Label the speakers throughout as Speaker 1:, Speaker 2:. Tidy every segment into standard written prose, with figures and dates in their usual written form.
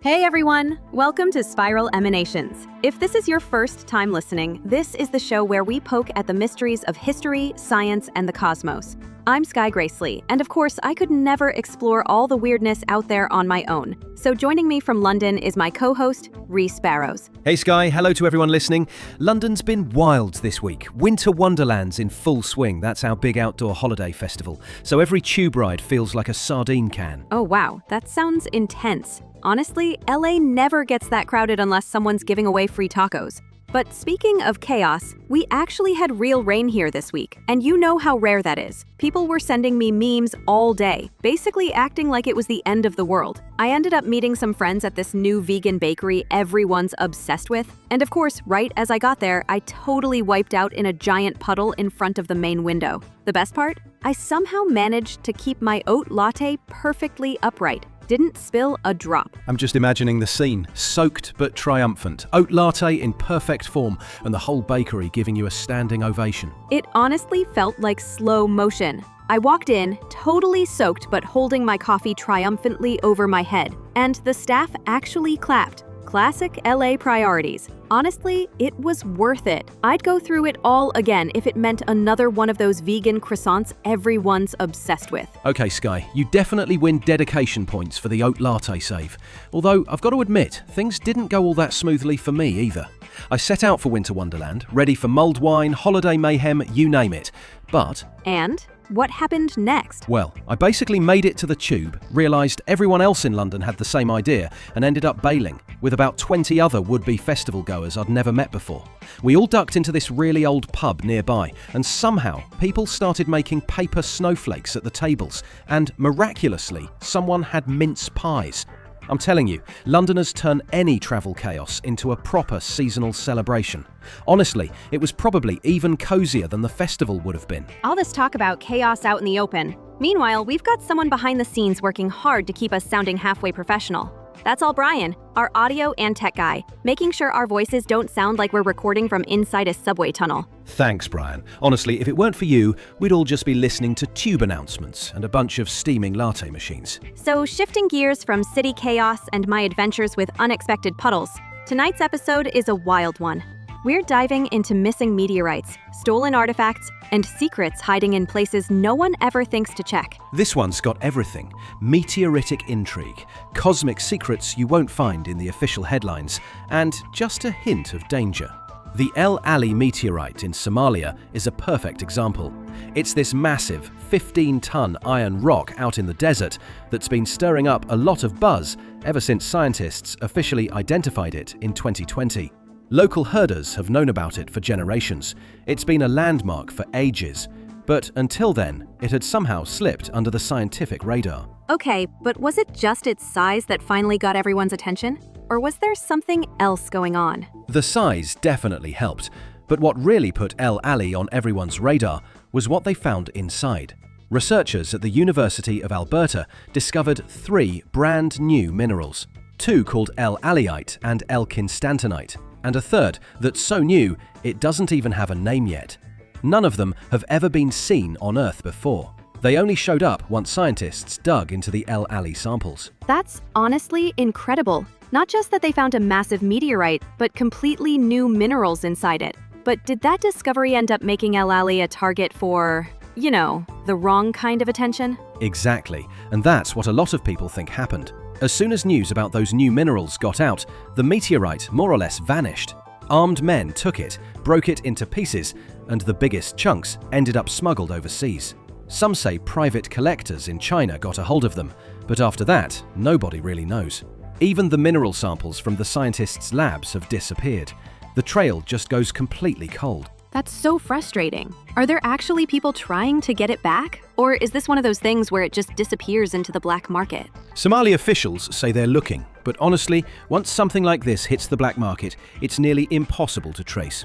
Speaker 1: Hey everyone! Welcome to Spiral Emanations. If this is your first time listening, this is the show where we poke at the mysteries of history, science, and the cosmos. I'm Sky Gracely, and of course, I could never explore all the weirdness out there on my own. So joining me from London is my co-host, Reese Barrows.
Speaker 2: Hey Sky, hello to everyone listening. London's been wild this week. Winter Wonderland's in full swing. That's our big outdoor holiday festival. So every tube ride feels like a sardine can.
Speaker 1: Oh wow, that sounds intense. Honestly, LA never gets that crowded unless someone's giving away free tacos. But speaking of chaos, we actually had real rain here this week, and you know how rare that is. People were sending me memes all day, basically acting like it was the end of the world. I ended up meeting some friends at this new vegan bakery everyone's obsessed with, and of course, right as I got there, I totally wiped out in a giant puddle in front of the main window. The best part? I somehow managed to keep my oat latte perfectly upright. Didn't spill a drop.
Speaker 2: I'm just imagining the scene, soaked but triumphant, oat latte in perfect form, and the whole bakery giving you a standing ovation.
Speaker 1: It honestly felt like slow motion. I walked in, totally soaked but holding my coffee triumphantly over my head, and the staff actually clapped. Classic LA priorities. Honestly, it was worth it. I'd go through it all again if it meant another one of those vegan croissants everyone's obsessed with.
Speaker 2: Okay, Sky, you definitely win dedication points for the oat latte save. Although, I've got to admit, things didn't go all that smoothly for me either. I set out for Winter Wonderland, ready for mulled wine, holiday mayhem, you name it. But...
Speaker 1: And? What happened next?
Speaker 2: Well, I basically made it to the tube, realised everyone else in London had the same idea, and ended up bailing, with about 20 other would-be festival goers I'd never met before. We all ducked into this really old pub nearby, and somehow people started making paper snowflakes at the tables, and miraculously, someone had mince pies. I'm telling you, Londoners turn any travel chaos into a proper seasonal celebration. Honestly, it was probably even cozier than the festival would have been.
Speaker 1: All this talk about chaos out in the open. Meanwhile, we've got someone behind the scenes working hard to keep us sounding halfway professional. That's all Brian, our audio and tech guy, making sure our voices don't sound like we're recording from inside a subway tunnel.
Speaker 2: Thanks, Brian. Honestly, if it weren't for you, we'd all just be listening to tube announcements and a bunch of steaming latte machines.
Speaker 1: So, shifting gears from city chaos and my adventures with unexpected puddles, tonight's episode is a wild one. We're diving into missing meteorites, stolen artifacts, and secrets hiding in places no one ever thinks to check.
Speaker 2: This one's got everything. Meteoritic intrigue, cosmic secrets you won't find in the official headlines, and just a hint of danger. The El Ali meteorite in Somalia is a perfect example. It's this massive, 15-ton iron rock out in the desert that's been stirring up a lot of buzz ever since scientists officially identified it in 2020. Local herders have known about it for generations. It's been a landmark for ages. But until then, it had somehow slipped under the scientific radar.
Speaker 1: Okay, but was it just its size that finally got everyone's attention? Or was there something else going on?
Speaker 2: The size definitely helped, but what really put El Ali on everyone's radar was what they found inside. Researchers at the University of Alberta discovered 3 brand new minerals, 2 called El Aliite and El Constantinite, and a third that's so new it doesn't even have a name yet. None of them have ever been seen on Earth before. They only showed up once scientists dug into the El Ali samples.
Speaker 1: That's honestly incredible. Not just that they found a massive meteorite, but completely new minerals inside it. But did that discovery end up making El Ali a target for, you know, the wrong kind of attention?
Speaker 2: Exactly, and that's what a lot of people think happened. As soon as news about those new minerals got out, the meteorite more or less vanished. Armed men took it, broke it into pieces, and the biggest chunks ended up smuggled overseas. Some say private collectors in China got a hold of them, but after that, nobody really knows. Even the mineral samples from the scientists' labs have disappeared. The trail just goes completely cold.
Speaker 1: That's so frustrating. Are there actually people trying to get it back? Or is this one of those things where it just disappears into the black market?
Speaker 2: Somali officials say they're looking, but honestly, once something like this hits the black market, it's nearly impossible to trace.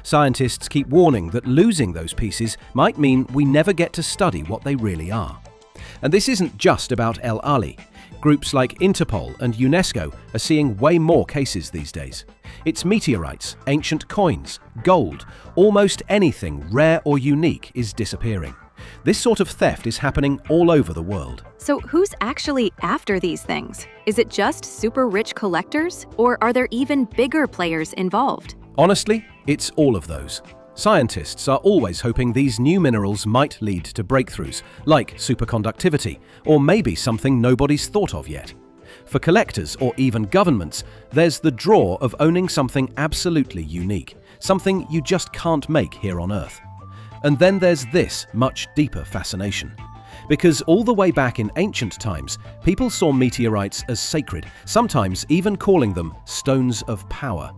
Speaker 2: Scientists keep warning that losing those pieces might mean we never get to study what they really are. And this isn't just about El Ali. Groups like Interpol and UNESCO are seeing way more cases these days. It's meteorites, ancient coins, gold, almost anything rare or unique is disappearing. This sort of theft is happening all over the world.
Speaker 1: So who's actually after these things? Is it just super rich collectors, or are there even bigger players involved?
Speaker 2: Honestly, it's all of those. Scientists are always hoping these new minerals might lead to breakthroughs, like superconductivity, or maybe something nobody's thought of yet. For collectors or even governments, there's the draw of owning something absolutely unique, something you just can't make here on Earth. And then there's this much deeper fascination. Because all the way back in ancient times, people saw meteorites as sacred, sometimes even calling them stones of power.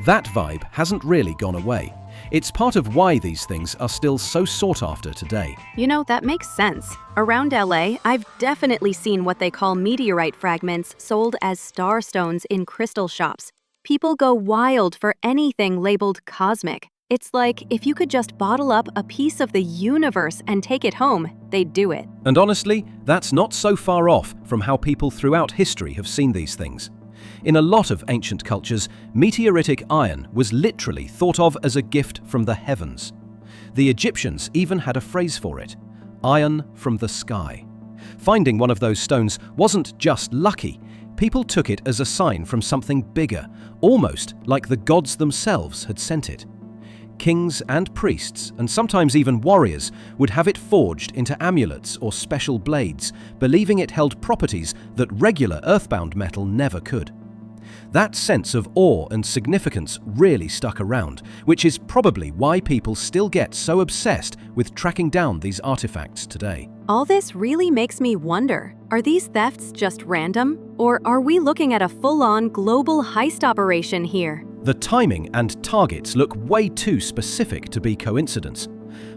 Speaker 2: That vibe hasn't really gone away. It's part of why these things are still so sought after today.
Speaker 1: You know, that makes sense. Around LA, I've definitely seen what they call meteorite fragments sold as star stones in crystal shops. People go wild for anything labeled cosmic. It's like if you could just bottle up a piece of the universe and take it home, they'd do it.
Speaker 2: And honestly, that's not so far off from how people throughout history have seen these things. In a lot of ancient cultures, meteoritic iron was literally thought of as a gift from the heavens. The Egyptians even had a phrase for it: iron from the sky. Finding one of those stones wasn't just lucky. People took it as a sign from something bigger, almost like the gods themselves had sent it. Kings and priests, and sometimes even warriors, would have it forged into amulets or special blades, believing it held properties that regular earthbound metal never could. That sense of awe and significance really stuck around, which is probably why people still get so obsessed with tracking down these artifacts today.
Speaker 1: All this really makes me wonder, are these thefts just random? Or are we looking at a full-on global heist operation here?
Speaker 2: The timing and targets look way too specific to be coincidence.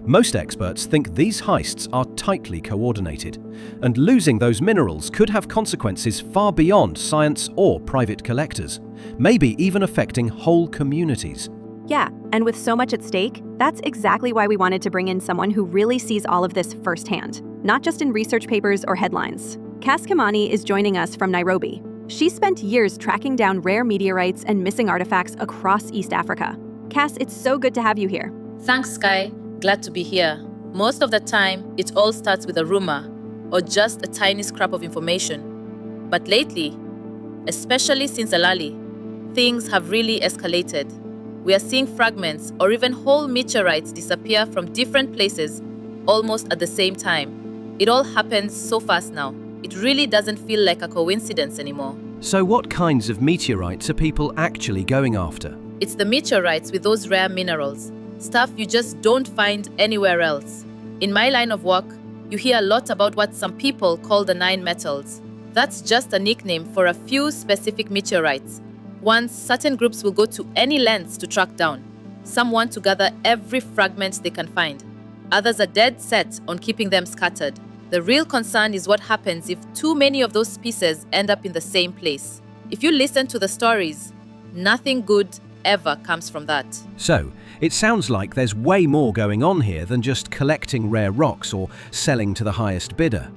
Speaker 2: Most experts think these heists are tightly coordinated, and losing those minerals could have consequences far beyond science or private collectors, maybe even affecting whole communities.
Speaker 1: Yeah, and with so much at stake, that's exactly why we wanted to bring in someone who really sees all of this firsthand, not just in research papers or headlines. Cass Kimani is joining us from Nairobi. She spent years tracking down rare meteorites and missing artifacts across East Africa. Cass, it's so good to have you here.
Speaker 3: Thanks, Sky. Glad to be here. Most of the time, it all starts with a rumor or just a tiny scrap of information. But lately, especially since Alali, things have really escalated. We are seeing fragments or even whole meteorites disappear from different places almost at the same time. It all happens so fast now. It really doesn't feel like a coincidence anymore.
Speaker 2: So what kinds of meteorites are people actually going after?
Speaker 3: It's the meteorites with those rare minerals, stuff you just don't find anywhere else. In my line of work, you hear a lot about what some people call the 9 metals. That's just a nickname for a few specific meteorites, ones certain groups will go to any lengths to track down. Some want to gather every fragment they can find. Others are dead set on keeping them scattered. The real concern is what happens if too many of those pieces end up in the same place. If you listen to the stories, nothing good ever comes from that.
Speaker 2: So, it sounds like there's way more going on here than just collecting rare rocks or selling to the highest bidder.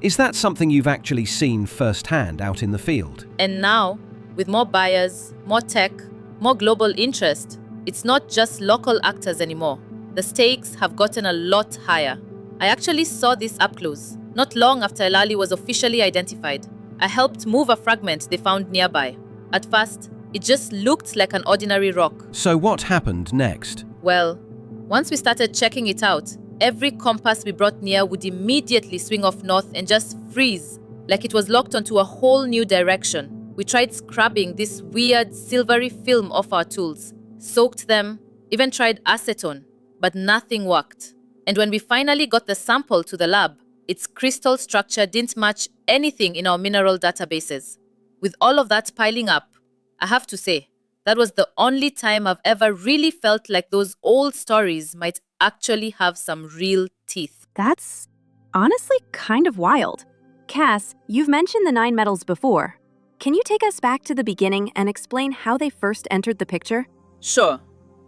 Speaker 2: Is that something you've actually seen firsthand out in the field?
Speaker 3: And now, with more buyers, more tech, more global interest, it's not just local actors anymore. The stakes have gotten a lot higher. I actually saw this up close, not long after Elali was officially identified. I helped move a fragment they found nearby. At first, it just looked like an ordinary rock.
Speaker 2: So what happened next?
Speaker 3: Well, once we started checking it out, every compass we brought near would immediately swing off north and just freeze, like it was locked onto a whole new direction. We tried scrubbing this weird silvery film off our tools, soaked them, even tried acetone, but nothing worked. And when we finally got the sample to the lab, its crystal structure didn't match anything in our mineral databases. With all of that piling up, I have to say, that was the only time I've ever really felt like those old stories might actually have some real teeth.
Speaker 1: That's honestly kind of wild. Cass, you've mentioned the 9 metals before. Can you take us back to the beginning and explain how they first entered the picture?
Speaker 3: Sure.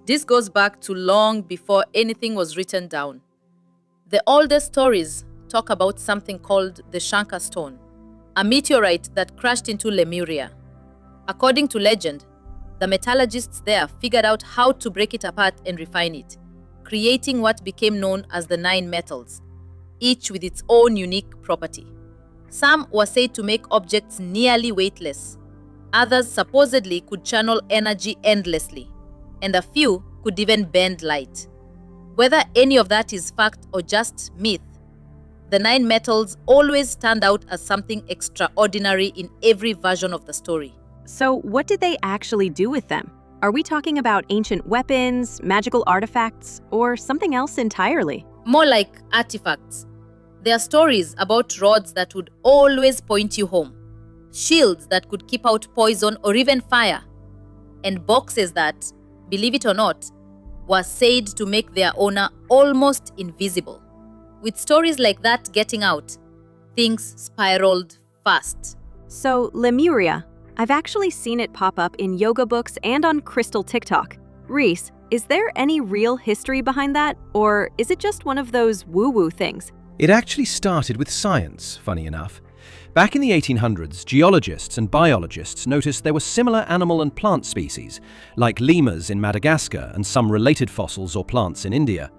Speaker 3: This goes back to long before anything was written down. The oldest stories talk about something called the Shankar stone, a meteorite that crashed into Lemuria. According to legend, the metallurgists there figured out how to break it apart and refine it, creating what became known as the 9 metals, each with its own unique property. Some were said to make objects nearly weightless. Others supposedly could channel energy endlessly, and a few could even bend light. Whether any of that is fact or just myth, the 9 metals always stand out as something extraordinary in every version of the story.
Speaker 1: So, what did they actually do with them? Are we talking about ancient weapons, magical artifacts, or something else entirely?
Speaker 3: More like artifacts. There are stories about rods that would always point you home, shields that could keep out poison or even fire, and boxes that, believe it or not, were said to make their owner almost invisible. With stories like that getting out, things spiraled fast.
Speaker 1: So, Lemuria. I've actually seen it pop up in yoga books and on Crystal TikTok. Reese, is there any real history behind that, or is it just one of those woo-woo things?
Speaker 2: It actually started with science, funny enough. Back in the 1800s, geologists and biologists noticed there were similar animal and plant species, like lemurs in Madagascar and some related fossils or plants in India,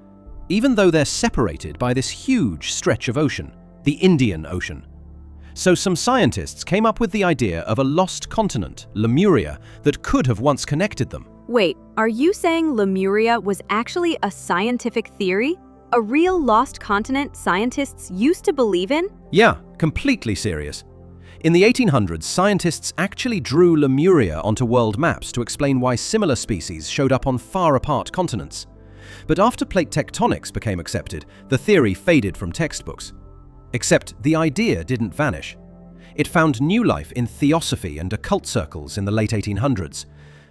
Speaker 2: even though they're separated by this huge stretch of ocean, the Indian Ocean. So some scientists came up with the idea of a lost continent, Lemuria, that could have once connected them.
Speaker 1: Wait, are you saying Lemuria was actually a scientific theory? A real lost continent scientists used to believe in?
Speaker 2: Yeah, completely serious. In the 1800s, scientists actually drew Lemuria onto world maps to explain why similar species showed up on far-apart continents. But after plate tectonics became accepted, the theory faded from textbooks. Except the idea didn't vanish. It found new life in theosophy and occult circles in the late 1800s,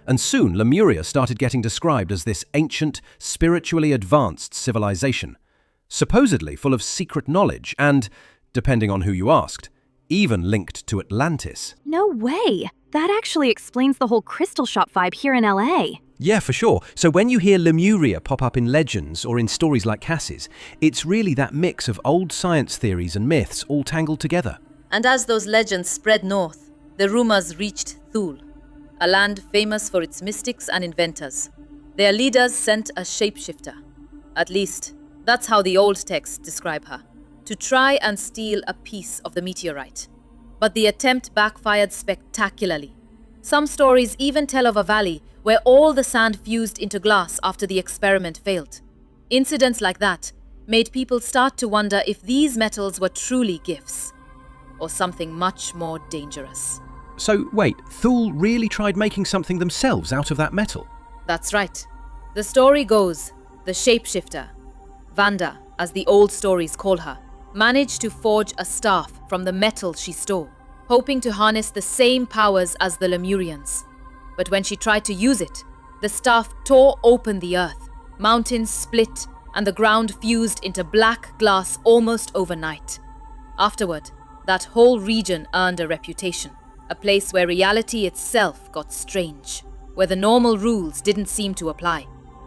Speaker 2: and soon Lemuria started getting described as this ancient, spiritually advanced civilization, supposedly full of secret knowledge and, depending on who you asked, even linked to Atlantis.
Speaker 1: No way! That actually explains the whole crystal shop vibe here in LA.
Speaker 2: Yeah, for sure. So when you hear Lemuria pop up in legends or in stories like Cass's, it's really that mix of old science theories and myths all tangled together.
Speaker 3: And as those legends spread north, the rumors reached Thule, a land famous for its mystics and inventors. Their leaders sent a shapeshifter. At least, that's how the old texts describe her, to try and steal a piece of the meteorite. But the attempt backfired spectacularly. Some stories even tell of a valley where all the sand fused into glass after the experiment failed. Incidents like that made people start to wonder if these metals were truly gifts, or something much more dangerous.
Speaker 2: So wait, Thule really tried making something themselves out of that metal?
Speaker 3: That's right. The story goes, the shapeshifter, Vanda, as the old stories call her, managed to forge a staff from the metal she stole, hoping to harness the same powers as the Lemurians. But when she tried to use it, the staff tore open the earth, mountains split, and the ground fused into black glass almost overnight. Afterward, that whole region earned a reputation, a place where reality itself got strange, where the normal rules didn't seem to apply.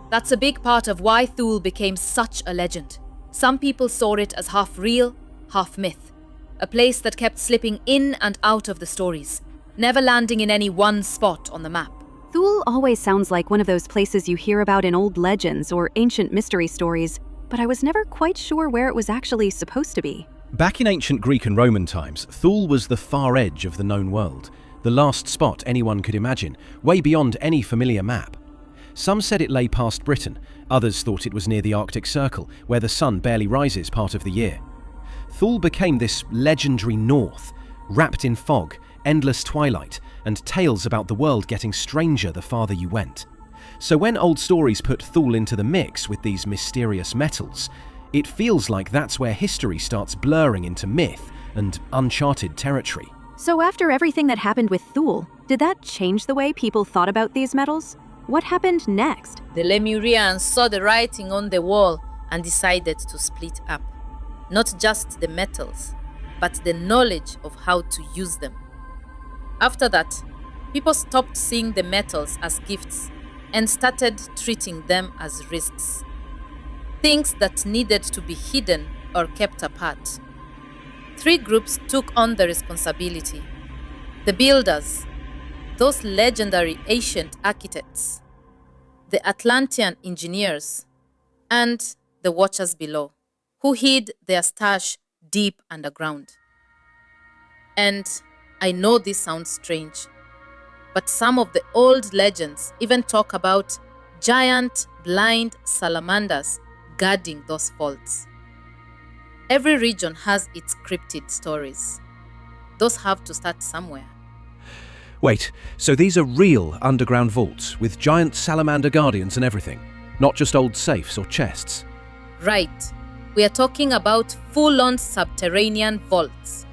Speaker 3: That's a big part of why Thule became such a legend. Some people saw it as half real, half myth, a place that kept slipping in and out of the stories, never landing in any one spot on the map.
Speaker 1: Thule always sounds like one of those places you hear about in old legends or ancient mystery stories, but I was never quite sure where it was actually supposed to be.
Speaker 2: Back in ancient Greek and Roman times, Thule was the far edge of the known world, the last spot anyone could imagine, way beyond any familiar map. Some said it lay past Britain, others thought it was near the Arctic Circle, where the sun barely rises part of the year. Thule became this legendary north, wrapped in fog, endless twilight, and tales about the world getting stranger the farther you went. So when old stories put Thule into the mix with these mysterious metals, it feels like that's where history starts blurring into myth and uncharted territory.
Speaker 1: So after everything that happened with Thule, did that change the way people thought about these metals? What happened next?
Speaker 3: The Lemurians saw the writing on the wall and decided to split up. Not just the metals, but the knowledge of how to use them. After that, people stopped seeing the metals as gifts and started treating them as risks. Things that needed to be hidden or kept apart. 3 groups took on the responsibility. The builders, those legendary ancient architects, the Atlantean engineers, and the watchers below, who hid their stash deep underground. And I know this sounds strange, but some of the old legends even talk about giant, blind salamanders guarding those vaults. Every region has its cryptid stories. Those have to start somewhere.
Speaker 2: Wait, so these are real underground vaults with giant salamander guardians and everything, not just old safes or chests?
Speaker 3: Right. We are talking about full-on subterranean vaults.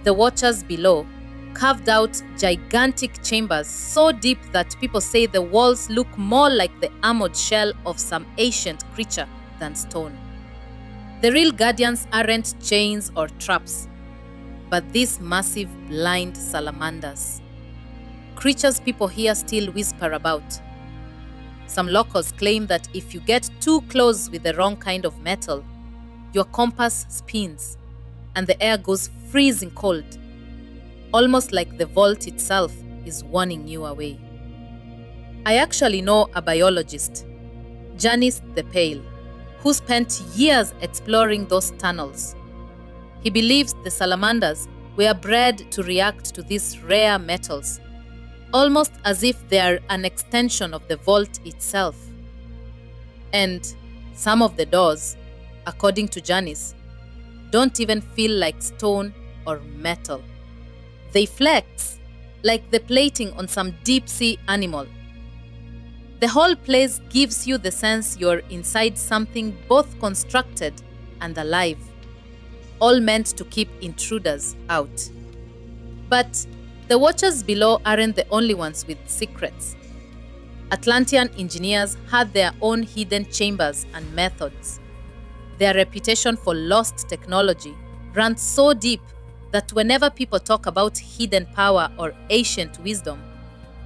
Speaker 3: The watchers below carved out gigantic chambers so deep that people say the walls look more like the armored shell of some ancient creature than stone. The real guardians aren't chains or traps, but these massive blind salamanders. Creatures people here still whisper about. Some locals claim that if you get too close with the wrong kind of metal, your compass spins and the air goes freezing cold, almost like the vault itself is warning you away. I actually know a biologist, Janice the Pale, who spent years exploring those tunnels. He believes the salamanders were bred to react to these rare metals, almost as if they are an extension of the vault itself. And some of the doors, according to Janice, don't even feel like stone or metal. They flex like the plating on some deep-sea animal. The whole place gives you the sense you're inside something both constructed and alive, all meant to keep intruders out. But the watchers below aren't the only ones with secrets. Atlantean engineers had their own hidden chambers and methods. Their reputation for lost technology ran so deep that whenever people talk about hidden power or ancient wisdom,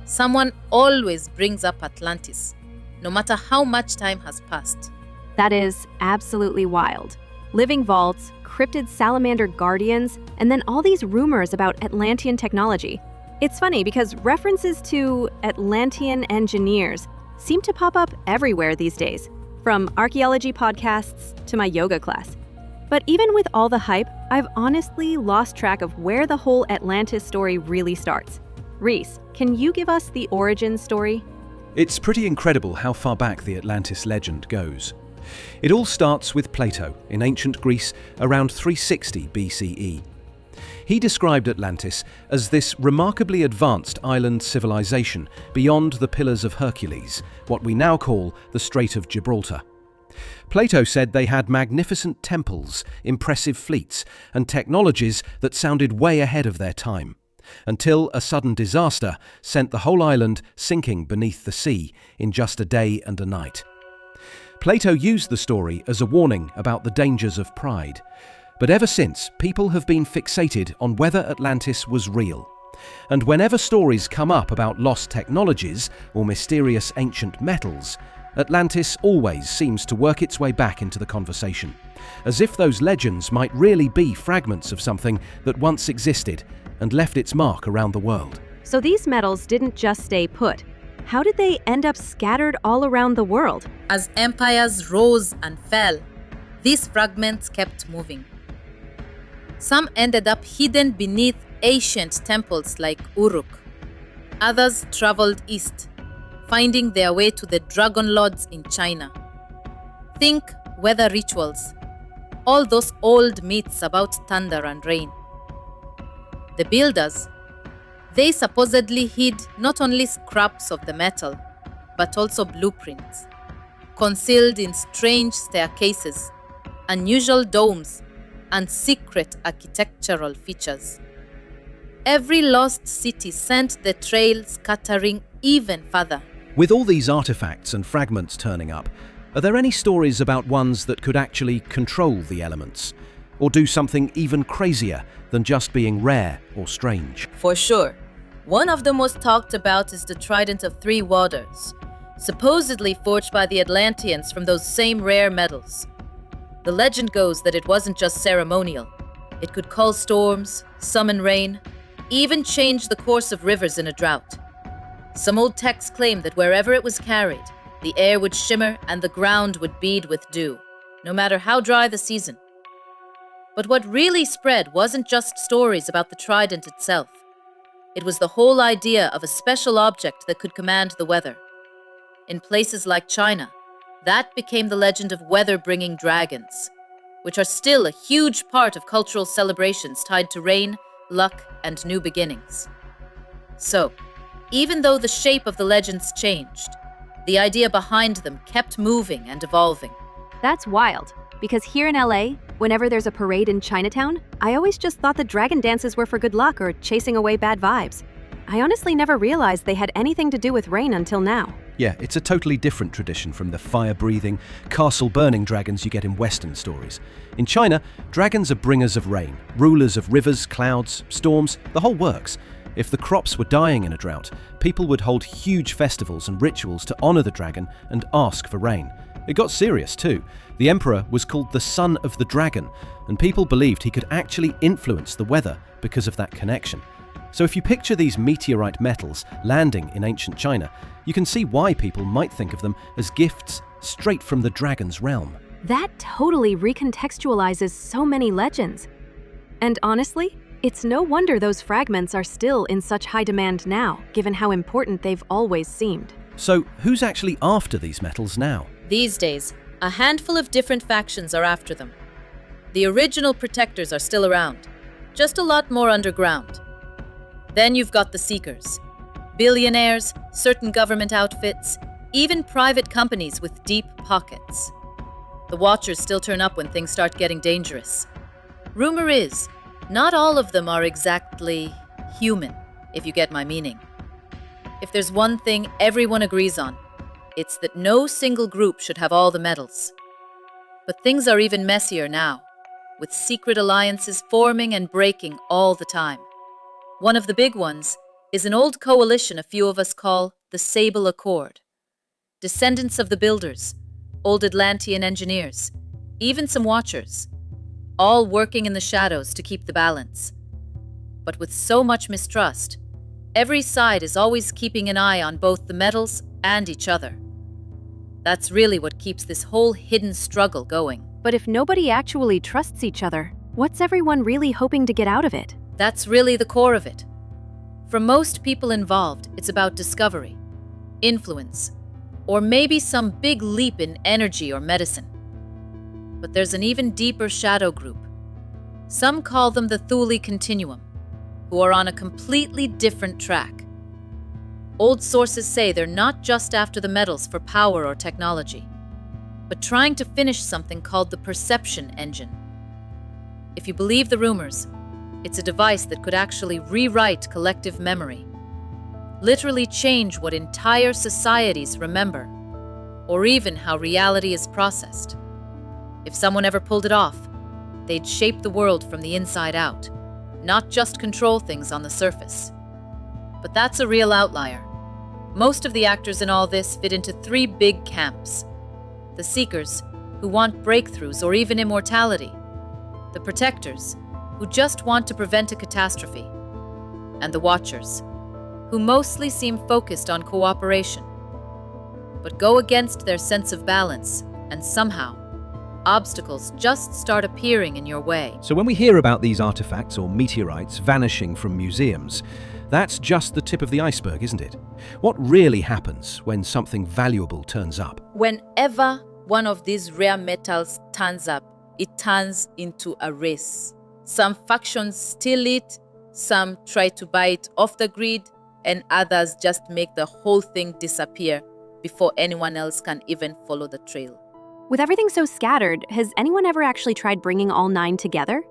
Speaker 3: someone always brings up Atlantis, no matter how much time has passed.
Speaker 1: That is absolutely wild. Living vaults, cryptid salamander guardians, and then all these rumors about Atlantean technology. It's funny because references to Atlantean engineers seem to pop up everywhere these days, from archaeology podcasts to my yoga class. But even with all the hype, I've honestly lost track of where the whole Atlantis story really starts. Reese, can you give us the origin story?
Speaker 2: It's pretty incredible how far back the Atlantis legend goes. It all starts with Plato in ancient Greece around 360 BCE. He described Atlantis as this remarkably advanced island civilization beyond the Pillars of Hercules, what we now call the Strait of Gibraltar. Plato said they had magnificent temples, impressive fleets, and technologies that sounded way ahead of their time, until a sudden disaster sent the whole island sinking beneath the sea in just a day and a night. Plato used the story as a warning about the dangers of pride, but ever since, people have been fixated on whether Atlantis was real. And whenever stories come up about lost technologies or mysterious ancient metals, Atlantis always seems to work its way back into the conversation, as if those legends might really be fragments of something that once existed and left its mark around the world.
Speaker 1: So these metals didn't just stay put. How did they end up scattered all around the world?
Speaker 3: As empires rose and fell, these fragments kept moving. Some ended up hidden beneath ancient temples like Uruk. Others traveled east, finding their way to the dragon lords in China. Think weather rituals, all those old myths about thunder and rain. The builders, they supposedly hid not only scraps of the metal, but also blueprints, concealed in strange staircases, unusual domes, and secret architectural features. Every lost city sent the trail scattering even further.
Speaker 2: With all these artifacts and fragments turning up, are there any stories about ones that could actually control the elements, or do something even crazier than just being rare or strange?
Speaker 4: For sure. One of the most talked about is the Trident of Three Waters, supposedly forged by the Atlanteans from those same rare metals. The legend goes that it wasn't just ceremonial. It could call storms, summon rain, even change the course of rivers in a drought. Some old texts claim that wherever it was carried, the air would shimmer and the ground would bead with dew, no matter how dry the season. But what really spread wasn't just stories about the trident itself. It was the whole idea of a special object that could command the weather. In places like China, that became the legend of weather-bringing dragons, which are still a huge part of cultural celebrations tied to rain, luck, and new beginnings. So, even though the shape of the legends changed, the idea behind them kept moving and evolving.
Speaker 1: That's wild, because here in LA, whenever there's a parade in Chinatown, I always just thought the dragon dances were for good luck or chasing away bad vibes. I honestly never realized they had anything to do with rain until now.
Speaker 2: Yeah, it's a totally different tradition from the fire-breathing, castle-burning dragons you get in Western stories. In China, dragons are bringers of rain, rulers of rivers, clouds, storms, the whole works. If the crops were dying in a drought, people would hold huge festivals and rituals to honor the dragon and ask for rain. It got serious too. The emperor was called the son of the dragon, and people believed he could actually influence the weather because of that connection. So if you picture these meteorite metals landing in ancient China, you can see why people might think of them as gifts straight from the dragon's realm.
Speaker 1: That totally recontextualizes so many legends. And honestly, it's no wonder those fragments are still in such high demand now, given how important they've always seemed.
Speaker 2: So who's actually after these metals now?
Speaker 4: These days, a handful of different factions are after them. The original protectors are still around, just a lot more underground. Then you've got the seekers. Billionaires, certain government outfits, even private companies with deep pockets. The watchers still turn up when things start getting dangerous. Rumor is, not all of them are exactly human, if you get my meaning. If there's one thing everyone agrees on, it's that no single group should have all the medals. But things are even messier now, with secret alliances forming and breaking all the time. One of the big ones is an old coalition a few of us call the Sable Accord. Descendants of the builders, old Atlantean engineers, even some watchers, all working in the shadows to keep the balance. But with so much mistrust, every side is always keeping an eye on both the metals and each other. That's really what keeps this whole hidden struggle going.
Speaker 1: But if nobody actually trusts each other, what's everyone really hoping to get out of it?
Speaker 4: That's really the core of it. For most people involved, it's about discovery, influence, or maybe some big leap in energy or medicine. But there's an even deeper shadow group. Some call them the Thule Continuum, who are on a completely different track. Old sources say they're not just after the metals for power or technology, but trying to finish something called the perception engine. If you believe the rumors, it's a device that could actually rewrite collective memory, literally change what entire societies remember, or even how reality is processed. If someone ever pulled it off, they'd shape the world from the inside out, not just control things on the surface. But that's a real outlier. Most of the actors in all this fit into three big camps. The seekers, who want breakthroughs or even immortality. The protectors, who just want to prevent a catastrophe. And the watchers, who mostly seem focused on cooperation, but go against their sense of balance, and somehow, obstacles just start appearing in your way.
Speaker 2: So when we hear about these artifacts or meteorites vanishing from museums, that's just the tip of the iceberg, isn't it? What really happens when something valuable turns up?
Speaker 4: Whenever one of these rare metals turns up, it turns into a race. Some factions steal it, some try to buy it off the grid, and others just make the whole thing disappear before anyone else can even follow the trail.
Speaker 1: With everything so scattered, has anyone ever actually tried bringing all 9 together?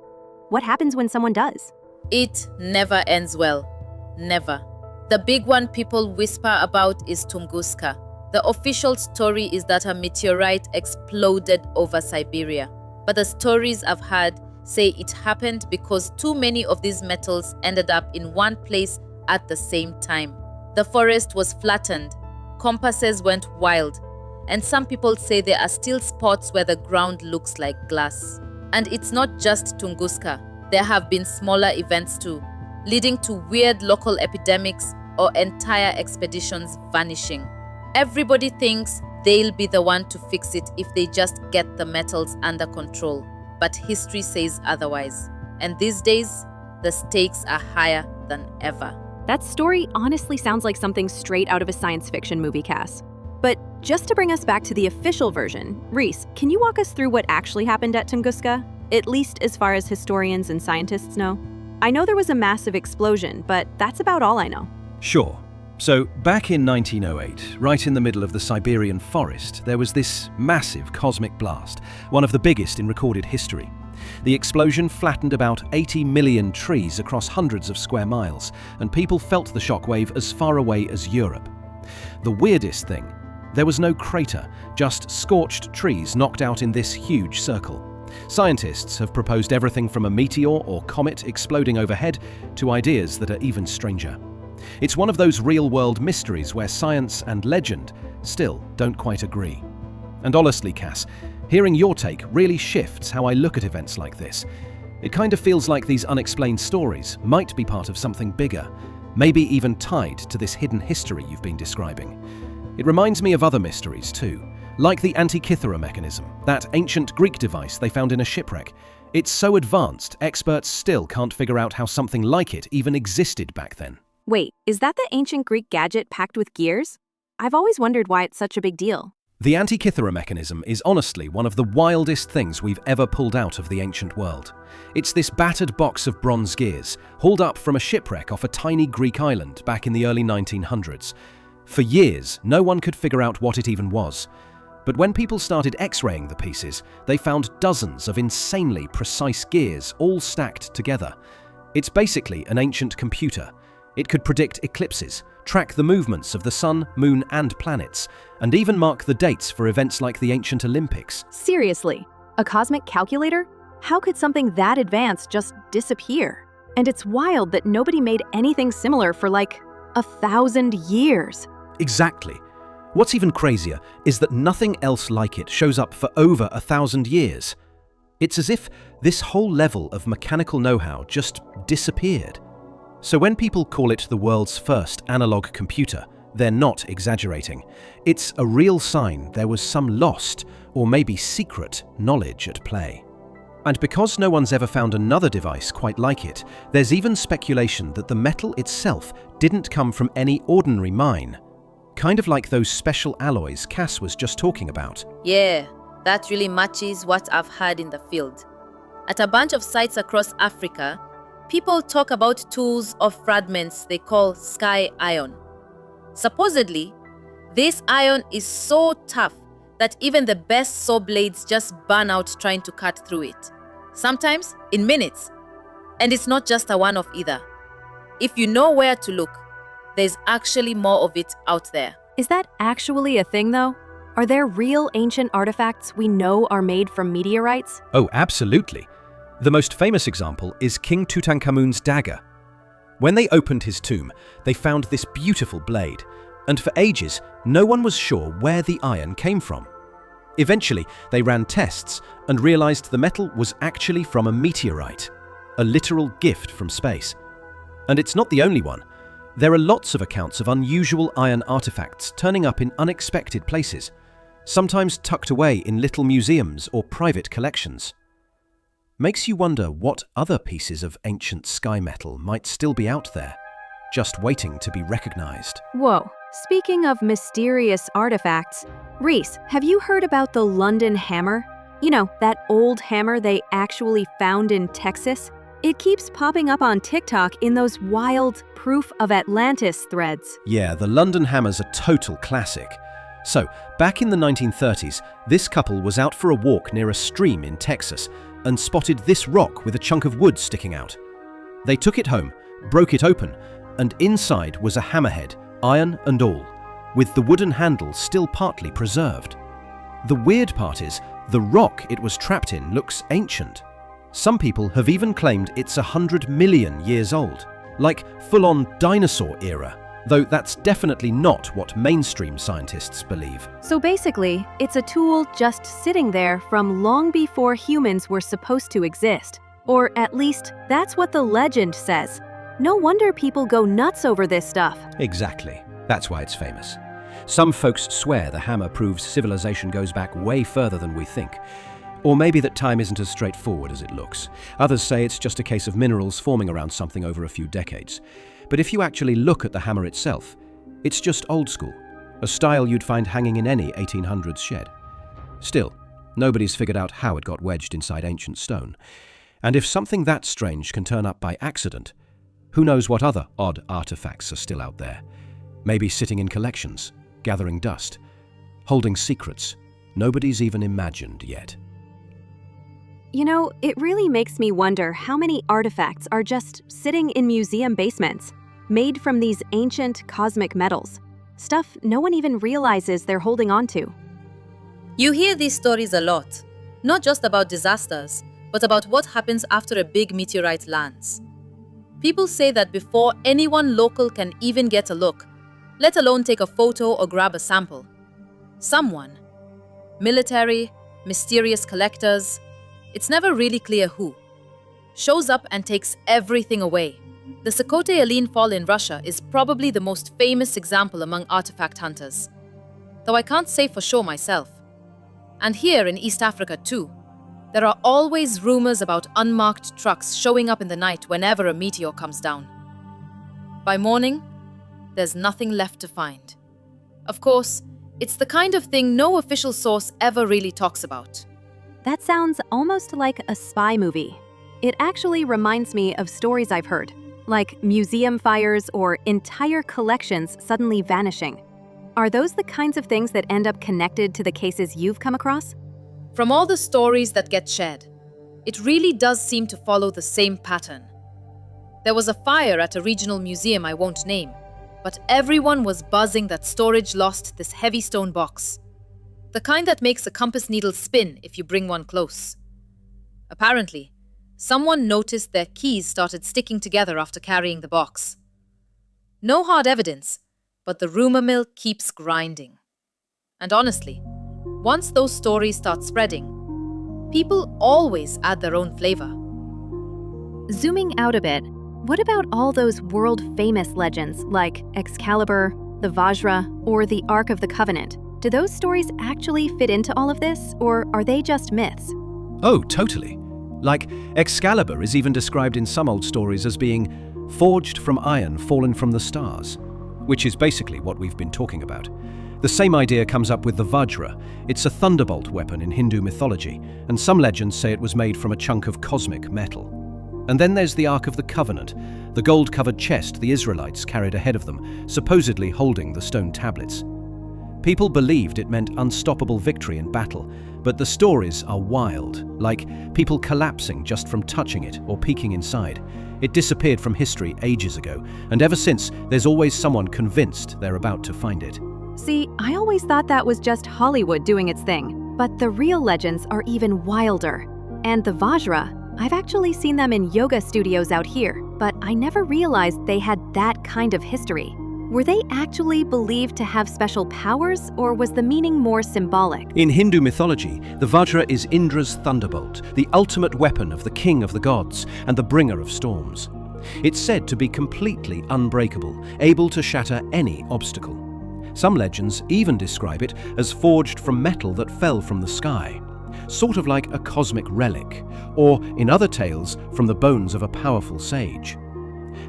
Speaker 1: What happens when someone does?
Speaker 4: It never ends well. Never. The big one people whisper about is Tunguska. The official story is that a meteorite exploded over Siberia. But the stories I've heard say it happened because too many of these metals ended up in one place at the same time. The forest was flattened, compasses went wild, and some people say there are still spots where the ground looks like glass. And it's not just Tunguska. There have been smaller events too, leading to weird local epidemics or entire expeditions vanishing. Everybody thinks they'll be the one to fix it if they just get the metals under control.
Speaker 3: but history says otherwise. And these days, the stakes are higher than ever.
Speaker 1: That story honestly sounds like something straight out of a science fiction movie, Cass. But just to bring us back to the official version, Reese, can you walk us through what actually happened at Tunguska? At least as far as historians and scientists know. I know there was a massive explosion, but that's about all I know.
Speaker 2: Sure. So, back in 1908, right in the middle of the Siberian forest, there was this massive cosmic blast, one of the biggest in recorded history. The explosion flattened about 80 million trees across hundreds of square miles, and people felt the shockwave as far away as Europe. The weirdest thing, there was no crater, just scorched trees knocked out in this huge circle. Scientists have proposed everything from a meteor or comet exploding overhead to ideas that are even stranger. It's one of those real-world mysteries where science and legend still don't quite agree. And honestly, Cass, hearing your take really shifts how I look at events like this. It kind of feels like these unexplained stories might be part of something bigger, maybe even tied to this hidden history you've been describing. It reminds me of other mysteries too, like the Antikythera mechanism, that ancient Greek device they found in a shipwreck. It's so advanced, experts still can't figure out how something like it even existed back then.
Speaker 1: Wait, is that the ancient Greek gadget packed with gears? I've always wondered why it's such a big deal.
Speaker 2: The Antikythera mechanism is honestly one of the wildest things we've ever pulled out of the ancient world. It's this battered box of bronze gears, hauled up from a shipwreck off a tiny Greek island back in the early 1900s. For years, no one could figure out what it even was. But when people started X-raying the pieces, they found dozens of insanely precise gears all stacked together. It's basically an ancient computer. It could predict eclipses, track the movements of the sun, moon, and planets, and even mark the dates for events like the ancient Olympics.
Speaker 1: Seriously, a cosmic calculator? How could something that advanced just disappear? And it's wild that nobody made anything similar for like 1,000 years.
Speaker 2: Exactly. What's even crazier is that nothing else like it shows up for over 1,000 years. It's as if this whole level of mechanical know-how just disappeared. So when people call it the world's first analog computer, they're not exaggerating. It's a real sign there was some lost, or maybe secret, knowledge at play. And because no one's ever found another device quite like it, there's even speculation that the metal itself didn't come from any ordinary mine. Kind of like those special alloys Cass was just talking about.
Speaker 3: Yeah, that really matches what I've heard in the field. At a bunch of sites across Africa, people talk about tools of fragments they call sky iron. Supposedly, this iron is so tough that even the best saw blades just burn out trying to cut through it. Sometimes in minutes. And it's not just a one-off either. If you know where to look, there's actually more of it out there.
Speaker 1: Is that actually a thing though? Are there real ancient artifacts we know are made from meteorites?
Speaker 2: Oh, absolutely. The most famous example is King Tutankhamun's dagger. When they opened his tomb, they found this beautiful blade, and for ages, no one was sure where the iron came from. Eventually, they ran tests and realized the metal was actually from a meteorite, a literal gift from space. And it's not the only one. There are lots of accounts of unusual iron artifacts turning up in unexpected places, sometimes tucked away in little museums or private collections. Makes you wonder what other pieces of ancient sky metal might still be out there, just waiting to be recognized.
Speaker 1: Whoa, speaking of mysterious artifacts, Reese, have you heard about the London hammer? You know, that old hammer they actually found in Texas? It keeps popping up on TikTok in those wild proof of Atlantis threads.
Speaker 2: Yeah, the London hammer's a total classic. So, back in the 1930s, this couple was out for a walk near a stream in Texas and spotted this rock with a chunk of wood sticking out. They took it home, broke it open, and inside was a hammerhead, iron and all, with the wooden handle still partly preserved. The weird part is, the rock it was trapped in looks ancient. Some people have even claimed it's 100 million years old, like full-on dinosaur era, though that's definitely not what mainstream scientists believe.
Speaker 1: So basically, it's a tool just sitting there from long before humans were supposed to exist. Or at least, that's what the legend says. No wonder people go nuts over this stuff.
Speaker 2: Exactly. That's why it's famous. Some folks swear the hammer proves civilization goes back way further than we think. Or maybe that time isn't as straightforward as it looks. Others say it's just a case of minerals forming around something over a few decades. But if you actually look at the hammer itself, it's just old school, a style you'd find hanging in any 1800s shed. Still, nobody's figured out how it got wedged inside ancient stone. And if something that strange can turn up by accident, who knows what other odd artifacts are still out there? Maybe sitting in collections, gathering dust, holding secrets nobody's even imagined yet.
Speaker 1: You know, it really makes me wonder how many artifacts are just sitting in museum basements, made from these ancient cosmic metals. Stuff no one even realizes they're holding on to.
Speaker 4: You hear these stories a lot, not just about disasters, but about what happens after a big meteorite lands. People say that before anyone local can even get a look, let alone take a photo or grab a sample, someone, military, mysterious collectors, it's never really clear who, shows up and takes everything away. The Sokote-Alin Fall in Russia is probably the most famous example among artifact hunters, though I can't say for sure myself. And here in East Africa too, there are always rumors about unmarked trucks showing up in the night whenever a meteor comes down. By morning, there's nothing left to find. Of course, it's the kind of thing no official source ever really talks about.
Speaker 1: That sounds almost like a spy movie. It actually reminds me of stories I've heard, like museum fires or entire collections suddenly vanishing. Are those the kinds of things that end up connected to the cases you've come across?
Speaker 3: From all the stories that get shared, it really does seem to follow the same pattern. There was a fire at a regional museum I won't name, but everyone was buzzing that storage lost this heavy stone box. The kind that makes a compass needle spin if you bring one close. Apparently, someone noticed their keys started sticking together after carrying the box. No hard evidence, but the rumor mill keeps grinding. And honestly, once those stories start spreading, people always add their own flavor.
Speaker 1: Zooming out a bit, what about all those world-famous legends like Excalibur, the Vajra, or the Ark of the Covenant? Do those stories actually fit into all of this, or are they just myths?
Speaker 2: Oh, totally. Like, Excalibur is even described in some old stories as being forged from iron fallen from the stars, which is basically what we've been talking about. The same idea comes up with the Vajra. It's a thunderbolt weapon in Hindu mythology, and some legends say it was made from a chunk of cosmic metal. And then there's the Ark of the Covenant, the gold-covered chest the Israelites carried ahead of them, supposedly holding the stone tablets. People believed it meant unstoppable victory in battle, but the stories are wild, like people collapsing just from touching it or peeking inside. It disappeared from history ages ago, and ever since, there's always someone convinced they're about to find it.
Speaker 1: See, I always thought that was just Hollywood doing its thing, but the real legends are even wilder. And the Vajra, I've actually seen them in yoga studios out here, but I never realized they had that kind of history. Were they actually believed to have special powers, or was the meaning more symbolic?
Speaker 2: In Hindu mythology, the Vajra is Indra's thunderbolt, the ultimate weapon of the king of the gods and the bringer of storms. It's said to be completely unbreakable, able to shatter any obstacle. Some legends even describe it as forged from metal that fell from the sky, sort of like a cosmic relic, or, in other tales, from the bones of a powerful sage.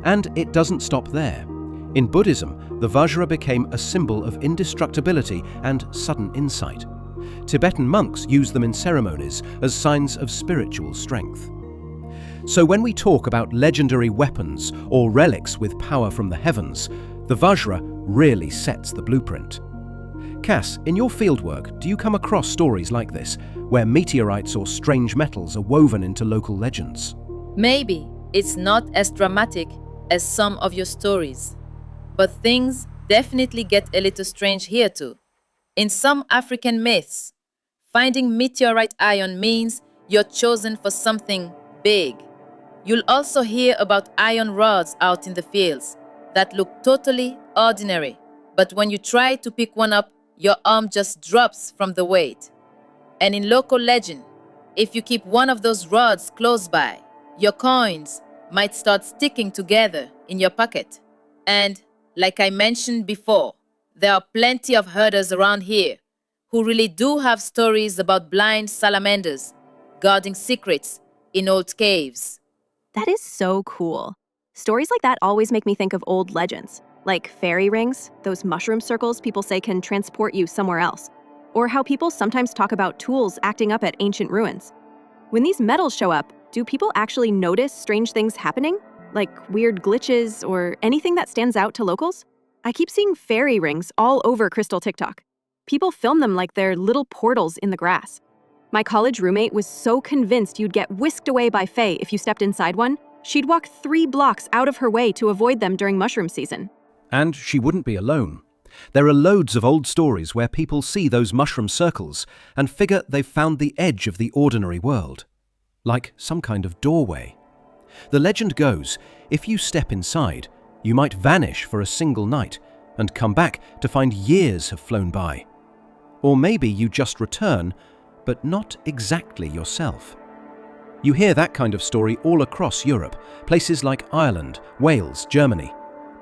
Speaker 2: And it doesn't stop there. In Buddhism, the Vajra became a symbol of indestructibility and sudden insight. Tibetan monks use them in ceremonies as signs of spiritual strength. So when we talk about legendary weapons or relics with power from the heavens, the Vajra really sets the blueprint. Cass, in your fieldwork, do you come across stories like this, where meteorites or strange metals are woven into local legends?
Speaker 4: Maybe it's not as dramatic as some of your stories, but things definitely get a little strange here too. In some African myths, finding meteorite iron means you're chosen for something big. You'll also hear about iron rods out in the fields that look totally ordinary, but when you try to pick one up, your arm just drops from the weight. And in local legend, if you keep one of those rods close by, your coins might start sticking together in your pocket. And like I mentioned before, there are plenty of herders around here who really do have stories about blind salamanders
Speaker 3: guarding secrets in old caves.
Speaker 1: That is so cool. Stories like that always make me think of old legends, like fairy rings, those mushroom circles people say can transport you somewhere else, or how people sometimes talk about tools acting up at ancient ruins. When these metals show up, do people actually notice strange things happening? Like weird glitches or anything that stands out to locals? I keep seeing fairy rings all over Crystal TikTok. People film them like they're little portals in the grass. My college roommate was so convinced you'd get whisked away by fae if you stepped inside one, she'd walk 3 blocks out of her way to avoid them during mushroom season.
Speaker 2: And she wouldn't be alone. There are loads of old stories where people see those mushroom circles and figure they've found the edge of the ordinary world, like some kind of doorway. The legend goes, if you step inside, you might vanish for a single night and come back to find years have flown by. Or maybe you just return, but not exactly yourself. You hear that kind of story all across Europe, places like Ireland, Wales, Germany,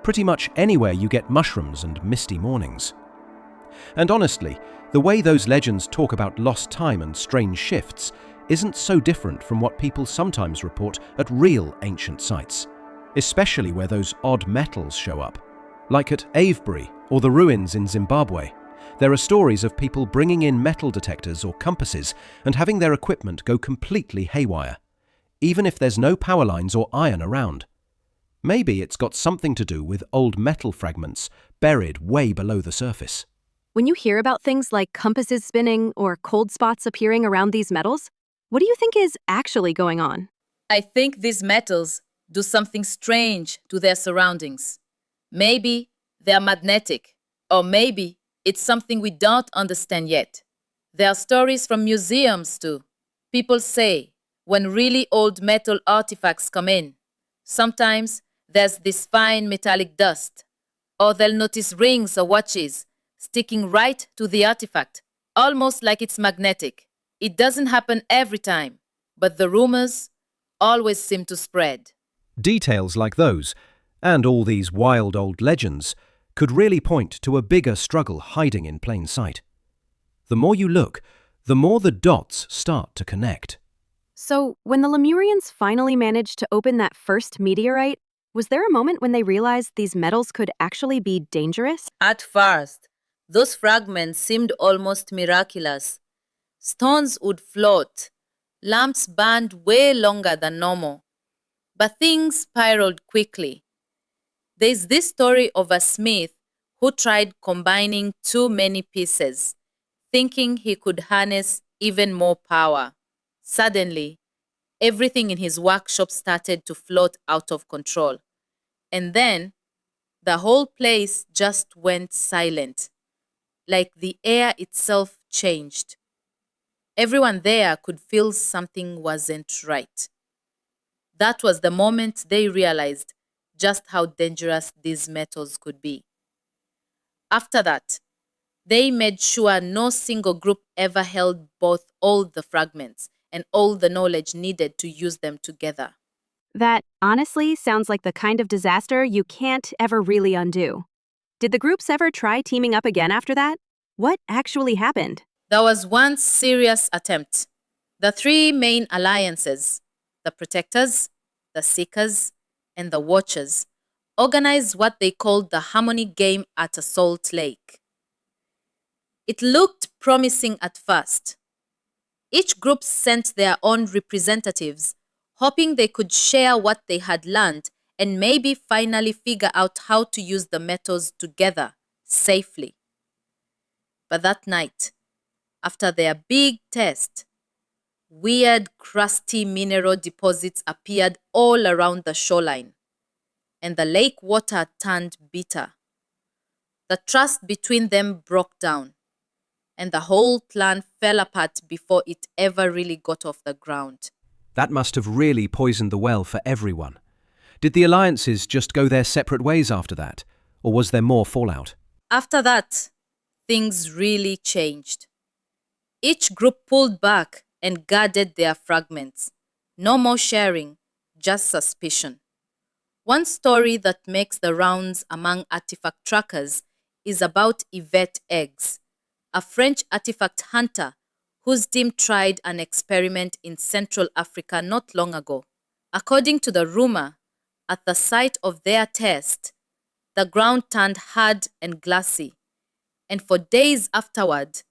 Speaker 2: pretty much anywhere you get mushrooms and misty mornings. And honestly, the way those legends talk about lost time and strange shifts isn't so different from what people sometimes report at real ancient sites, especially where those odd metals show up. Like at Avebury or the ruins in Zimbabwe, there are stories of people bringing in metal detectors or compasses and having their equipment go completely haywire, even if there's no power lines or iron around. Maybe it's got something to do with old metal fragments buried way below the surface.
Speaker 1: When you hear about things like compasses spinning or cold spots appearing around these metals, what do you think is actually going on?
Speaker 4: I think these metals do something strange to their surroundings. Maybe they're magnetic, or maybe it's something we don't understand yet. There are stories from museums too. People say when really old metal artifacts come in, sometimes there's this fine metallic dust, or they'll notice rings or watches sticking right to the artifact, almost like it's magnetic. It doesn't happen every time, but the rumors always seem to spread.
Speaker 2: Details like those, and all these wild old legends, could really point to a bigger struggle hiding in plain sight. The more you look, the more the dots start to connect.
Speaker 1: So, when the Lemurians finally managed to open that first meteorite, was there a moment when they realized these metals could actually be dangerous?
Speaker 4: At first, those fragments seemed almost miraculous. Stones would float, lamps burned way longer than normal. But things spiraled quickly. There's this story of a smith who tried combining too many pieces, thinking he could harness even more power. Suddenly, everything in his workshop started to float out of control. And then, the whole place just went silent, like the air itself changed. Everyone there could feel something wasn't right. That was the moment they realized just how dangerous these metals could be. After that, they made sure no single group ever held both all the fragments and all the knowledge needed to use them together.
Speaker 1: That honestly sounds like the kind of disaster you can't ever really undo. Did the groups ever try teaming up again after that? What actually happened?
Speaker 3: There was one serious attempt. The 3 main alliances, the Protectors, the Seekers, and the Watchers, organized what they called the Harmony Game at a Salt Lake. It looked promising at first. Each group sent their own representatives, hoping they could share what they had learned and maybe finally figure out how to use the metals together safely. But that night, after their big test, weird, crusty mineral deposits appeared all around the shoreline, and the lake water turned bitter. The trust between them broke down, and the whole plan fell apart before it ever really got off the ground.
Speaker 2: That must have really poisoned the well for everyone. Did the alliances just go their separate ways after that, or was there more fallout?
Speaker 3: After that, things really changed. Each group pulled back and guarded their fragments. No more sharing, just suspicion. One story that makes the rounds among artifact trackers is about Yvette Eggs, a French artifact hunter
Speaker 4: whose team tried an experiment in Central Africa not long ago. According to the rumor, at the site of their test, the ground turned hard and glassy, and for days afterward,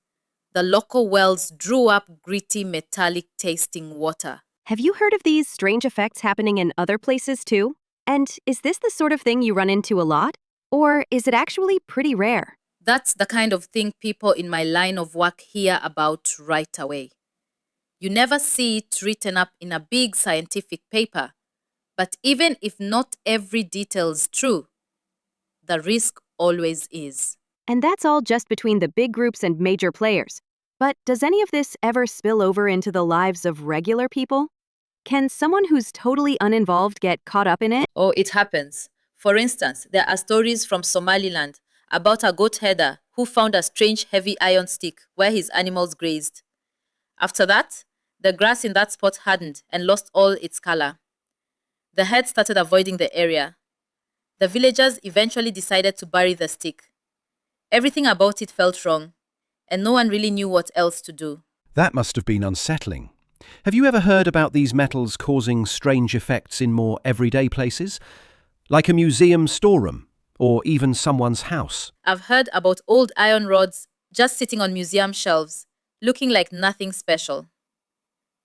Speaker 4: the local wells drew up gritty metallic tasting water.
Speaker 1: Have you heard of these strange effects happening in other places too? And is this the sort of thing you run into a lot? Or is it actually pretty rare?
Speaker 4: That's the kind of thing people in my line of work hear about right away. You never see it written up in a big scientific paper, but even if not every detail is true, the risk always is.
Speaker 1: And that's all just between the big groups and major players. But does any of this ever spill over into the lives of regular people? Can someone who's totally uninvolved get caught up in it?
Speaker 4: Oh, it happens. For instance, there are stories from Somaliland about a goat herder who found a strange heavy iron stick where his animals grazed. After that, the grass in that spot hardened and lost all its color. The herd started avoiding the area. The villagers eventually decided to bury the stick. Everything about it felt wrong, and no one really knew what else to do.
Speaker 2: That must have been unsettling. Have you ever heard about these metals causing strange effects in more everyday places? Like a museum storeroom, or even someone's house?
Speaker 4: I've heard about old iron rods just sitting on museum shelves, looking like nothing special.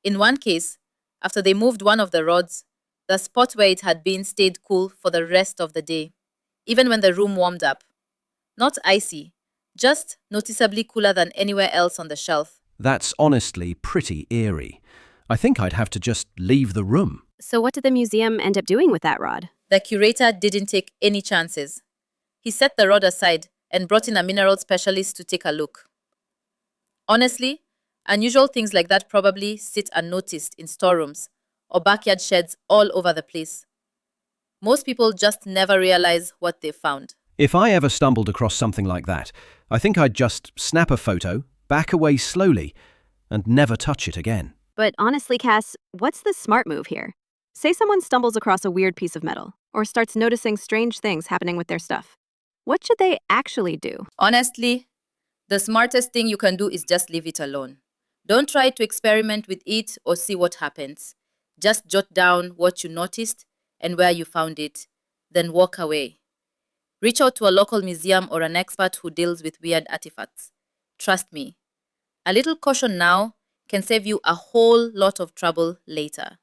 Speaker 4: In one case, after they moved one of the rods, the spot where it had been stayed cool for the rest of the day, even when the room warmed up. Not icy, just noticeably cooler than anywhere else on the shelf.
Speaker 2: That's honestly pretty eerie. I think I'd have to just leave the room.
Speaker 1: So what did the museum end up doing with that rod?
Speaker 4: The curator didn't take any chances. He set the rod aside and brought in a mineral specialist to take a look. Honestly, unusual things like that probably sit unnoticed in storerooms or backyard sheds all over the place. Most people just never realize what they found.
Speaker 2: If I ever stumbled across something like that, I think I'd just snap a photo, back away slowly, and never touch it again.
Speaker 1: But honestly, Cass, what's the smart move here? Say someone stumbles across a weird piece of metal or starts noticing strange things happening with their stuff. What should they actually do?
Speaker 4: Honestly, the smartest thing you can do is just leave it alone. Don't try to experiment with it or see what happens. Just jot down what you noticed and where you found it, then walk away. Reach out to a local museum or an expert who deals with weird artifacts. Trust me, a little caution now can save you a whole lot of trouble later.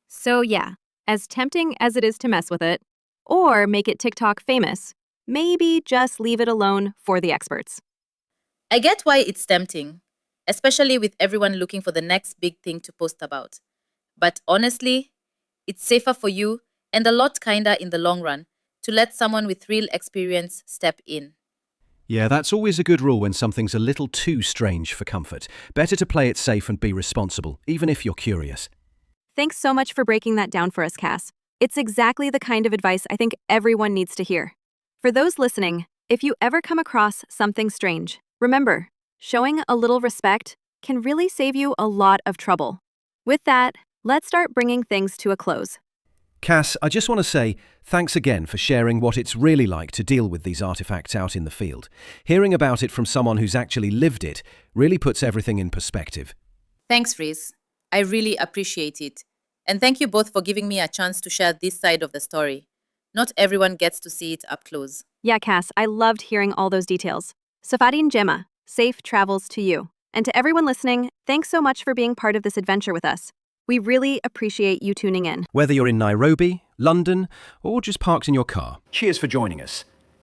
Speaker 1: So yeah, as tempting as it is to mess with it, or make it TikTok famous, maybe just leave it alone for the experts.
Speaker 4: I get why it's tempting, especially with everyone looking for the next big thing to post about. But honestly, it's safer for you and a lot kinder in the long run to let someone with real experience step in.
Speaker 2: Yeah, that's always a good rule when something's a little too strange for comfort. Better to play it safe and be responsible, even if you're curious.
Speaker 1: Thanks so much for breaking that down for us, Cass. It's exactly the kind of advice I think everyone needs to hear. For those listening, if you ever come across something strange, remember, showing a little respect can really save you a lot of trouble. With that, let's start bringing things to a close.
Speaker 2: Cass, I just want to say thanks again for sharing what it's really like to deal with these artifacts out in the field. Hearing about it from someone who's actually lived it really puts everything in perspective.
Speaker 4: Thanks, Reese. I really appreciate it. And thank you both for giving me a chance to share this side of the story. Not everyone gets to see it up close.
Speaker 1: Yeah, Cass, I loved hearing all those details. Safadi and Gemma, safe travels to you. And to everyone listening, thanks so much for being part of this adventure with us. We really appreciate you tuning in.
Speaker 2: Whether you're in Nairobi, London, or just parked in your car. Cheers for joining us.